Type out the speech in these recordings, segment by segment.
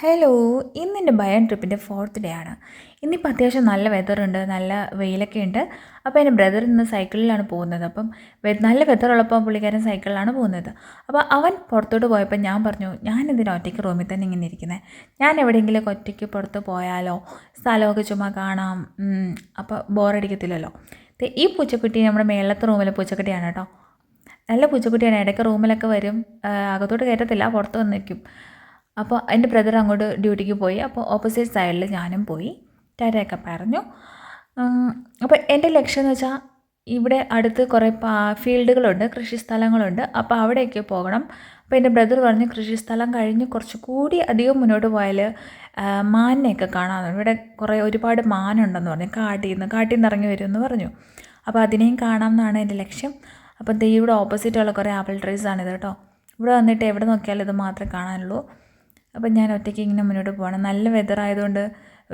Hello, ഇന്നെൻ്റെ Bayern ട്രിപ്പിൻ്റെ 4th day ആണ്. ഇന്നിപ്പോൾ അത്യാവശ്യം നല്ല വെതറുണ്ട്, നല്ല വെയിലൊക്കെ ഉണ്ട്. അപ്പോൾ എൻ്റെ ബ്രദർ ഇന്ന് സൈക്കിളിലാണ് പോകുന്നത്. അപ്പം നല്ല വെതറുള്ളപ്പോൾ പുള്ളിക്കാരൻ സൈക്കിളിലാണ് പോകുന്നത്. അപ്പോൾ അവൻ പുറത്തോട്ട് പോയപ്പോൾ ഞാൻ പറഞ്ഞു, ഞാനെന്തിനാ ഒറ്റയ്ക്ക് റൂമിൽ തന്നെ ഇങ്ങനെ ഇരിക്കുന്നത്, ഞാൻ എവിടെയെങ്കിലും ഒറ്റയ്ക്ക് പുറത്ത് പോയാലോ, സ്ഥലമൊക്കെ ചുമ്മാ കാണാം, അപ്പോൾ ബോറടിക്കത്തില്ലല്ലോ. ഈ പൂച്ചക്കുട്ടി നമ്മുടെ മേളത്തെ റൂമിലെ പൂച്ചക്കുട്ടിയാണ് കേട്ടോ. നല്ല പൂച്ചക്കുട്ടിയാണ്. ഇടയ്ക്ക് റൂമിലൊക്കെ വരും, അകത്തോട്ട് കയറ്റത്തില്ല, പുറത്ത് വന്ന് നിൽക്കും. അപ്പോൾ എൻ്റെ ബ്രദർ അങ്ങോട്ട് ഡ്യൂട്ടിക്ക് പോയി. അപ്പോൾ ഓപ്പോസിറ്റ് സൈഡിൽ ഞാനും പോയി, ടാറ്റയൊക്കെ പറഞ്ഞു. അപ്പോൾ എൻ്റെ ലക്ഷ്യം എന്ന് വെച്ചാൽ ഇവിടെ അടുത്ത് കുറേ ഫീൽഡുകളുണ്ട്, കൃഷി സ്ഥലങ്ങളുണ്ട്. അപ്പോൾ അവിടേക്ക് പോകണം. അപ്പോൾ എൻ്റെ ബ്രദർ പറഞ്ഞു, കൃഷി സ്ഥലം കഴിഞ്ഞ് കുറച്ചുകൂടി അധികം മുന്നോട്ട് പോയാൽ മാനിനെയൊക്കെ കാണാമെന്ന്. ഇവിടെ ഒരുപാട് മാനുണ്ടെന്ന് പറഞ്ഞു, കാട്ടിൽ നിന്ന് ഇറങ്ങി വരുമെന്ന് പറഞ്ഞു. അപ്പോൾ അതിനെയും കാണാം എന്നാണ് എൻ്റെ ലക്ഷ്യം. അപ്പോൾ ഇവിടെ ഓപ്പോസിറ്റുള്ള കുറേ ആപ്പിൾ ട്രീസാണിത് കേട്ടോ. ഇവിടെ വന്നിട്ട് എവിടെ നോക്കിയാലും ഇത് മാത്രമേ കാണാനുള്ളൂ. അപ്പം ഞാൻ ഒറ്റയ്ക്ക് ഇങ്ങനെ മുന്നോട്ട് പോകണം. നല്ല വെതർ ആയതുകൊണ്ട്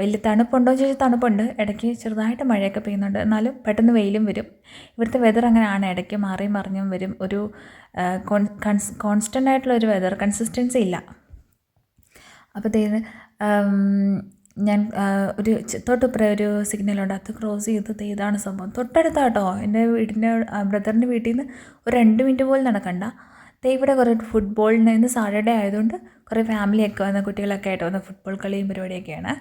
വലിയ തണുപ്പുണ്ടോ എന്ന് ചോദിച്ചാൽ തണുപ്പുണ്ട്, ഇടയ്ക്ക് ചെറുതായിട്ട് മഴയൊക്കെ പെയ്യുന്നുണ്ട്, എന്നാലും പെട്ടെന്ന് വെയിലും വരും. ഇവിടുത്തെ വെതർ അങ്ങനെയാണ്, ഇടയ്ക്ക് മാറിയും മറിഞ്ഞും വരും. ഒരു കോൺസ്റ്റൻ്റ് ആയിട്ടുള്ളൊരു വെതർ കൺസിസ്റ്റൻസി ഇല്ല. അപ്പോഴത്തേന് ഞാൻ ഒരു തൊട്ടിപ്പുറം ഒരു സിഗ്നലുണ്ട്, അത് ക്രോസ് ചെയ്ത് ഇതാണ് സംഭവം. തൊട്ടടുത്താട്ടോ എൻ്റെ വീടിൻ്റെ ബ്രദറിൻ്റെ വീട്ടിൽ നിന്ന് ഒരു 2 മിനിറ്റ് പോലും നടക്കണ്ട. ഇവിടെ കുറേ ഫുട്ബോളിന് ഇന്ന് സാറ്റർഡേ ആയതുകൊണ്ട് കുറേ ഫാമിലിയൊക്കെ വന്ന കുട്ടികളൊക്കെ ആയിട്ട് വന്ന ഫുട്ബോൾ കളിയും പരിപാടിയൊക്കെയാണ്.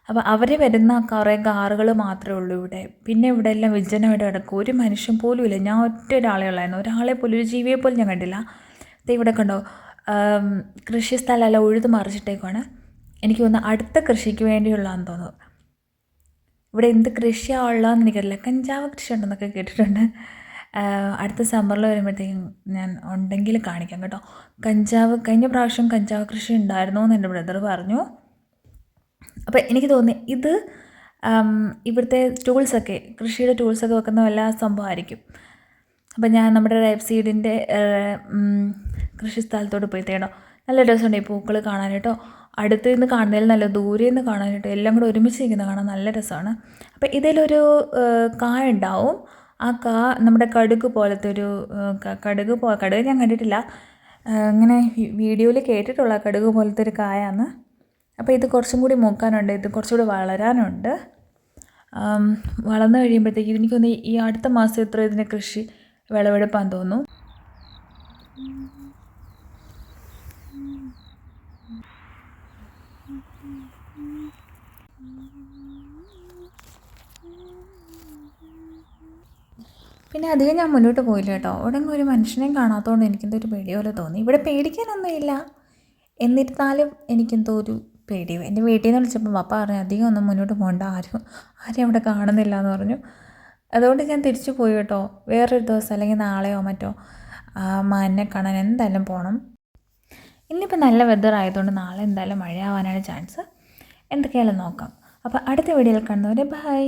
അപ്പോൾ അവർ വരുന്ന കുറേ കാറുകൾ മാത്രമേ ഉള്ളൂ ഇവിടെ. പിന്നെ ഇവിടെ എല്ലാം വിജനമായിട്ട് കിടക്കും, ഒരു മനുഷ്യൻ പോലും ഇല്ല. ഞാൻ ഒരാളെ ഉള്ളായിരുന്നു, ഒരാളെ പോലും, ഒരു ജീവിയെ പോലും ഞാൻ കണ്ടില്ല. ഇവിടെ കണ്ടോ, കൃഷി സ്ഥലമെല്ലാം ഉഴുത് മറിച്ചിട്ടേക്കാണ്. എനിക്ക് തോന്നുന്നു അടുത്ത കൃഷിക്ക് വേണ്ടിയുള്ളതാണെന്ന് തോന്നുന്നു. ഇവിടെ എന്ത് കൃഷിയാണ് ഉള്ളതെന്ന് എനിക്കറിയില്ല. കഞ്ചാവ് കൃഷി ഉണ്ടെന്നൊക്കെ കേട്ടിട്ടുണ്ട്. അടുത്ത സമ്മറിൽ വരുമ്പോഴത്തേക്കും ഞാൻ ഉണ്ടെങ്കിൽ കാണിക്കാം കേട്ടോ. കഴിഞ്ഞ പ്രാവശ്യം കഞ്ചാവ് കൃഷി ഉണ്ടായിരുന്നു എന്ന് എൻ്റെ ബ്രദർ പറഞ്ഞു. അപ്പോൾ എനിക്ക് തോന്നി ഇത് ഇവിടുത്തെ ടൂൾസൊക്കെ, കൃഷിയുടെ ടൂൾസൊക്കെ വെക്കുന്ന വല്ല സംഭവമായിരിക്കും. അപ്പോൾ ഞാൻ നമ്മുടെ റൈപ്സീഡിൻ്റെ കൃഷി സ്ഥലത്തോട്ട് പോയി തേടോ. നല്ല രസമുണ്ട് ഈ പൂക്കൾ കാണാനായിട്ടോ. അടുത്ത് നിന്ന് കാണുന്നതിൽ നല്ല ദൂരെ നിന്ന് കാണാനായിട്ടോ, എല്ലാം കൂടെ ഒരുമിച്ച് നിൽക്കുന്ന കാണാൻ നല്ല രസമാണ്. അപ്പോൾ ഇതിലൊരു കായ ഉണ്ടാവും. ആ നമ്മുടെ കടുക് പോലത്തെ ഒരു കടുക് ഞാൻ കണ്ടിട്ടില്ല, ഇങ്ങനെ വീഡിയോയിൽ കേട്ടിട്ടുള്ള കടുക് പോലത്തെ ഒരു കായാണ്. അപ്പോൾ ഇത് കുറച്ചും കൂടി മൂക്കാനുണ്ട്, ഇത് കുറച്ചുകൂടി വളരാനുണ്ട്. വളർന്നു കഴിയുമ്പോഴത്തേക്ക് എനിക്കൊന്ന് ഈ അടുത്ത മാസം ഇത്ര ഇതിൻ്റെ കൃഷി വിളവെടുപ്പാന്ന് തോന്നുന്നു. പിന്നെ അധികം ഞാൻ മുന്നോട്ട് പോയില്ല കേട്ടോ. അവിടെ ഒരു മനുഷ്യനെയും കാണാത്തതുകൊണ്ട് എനിക്കെന്തോ ഒരു പേടി പോലെ തോന്നി. ഇവിടെ പേടിക്കാനൊന്നുമില്ല, എന്നിരുന്നാലും എനിക്കെന്തോ ഒരു പേടി. എൻ്റെ വീട്ടിൽ നിന്ന് വിളിച്ചപ്പോൾ പപ്പ പറഞ്ഞു അധികം ഒന്നും മുന്നോട്ട് പോകണ്ട, ആരും അവിടെ കാണുന്നില്ല എന്ന് പറഞ്ഞു. അതുകൊണ്ട് ഞാൻ തിരിച്ചു പോയി കേട്ടോ. വേറൊരു ദിവസം അല്ലെങ്കിൽ നാളെയോ മറ്റോ മാനിനെ കാണാൻ എന്തായാലും പോകണം. ഇന്നിപ്പോൾ നല്ല വെതർ ആയതുകൊണ്ട് നാളെ എന്തായാലും മഴയാവാനാണ് ചാൻസ്. എന്തൊക്കെയായാലും നോക്കാം. അപ്പോൾ അടുത്ത വീഡിയോയിൽ കാണുന്നവരെ ബൈ.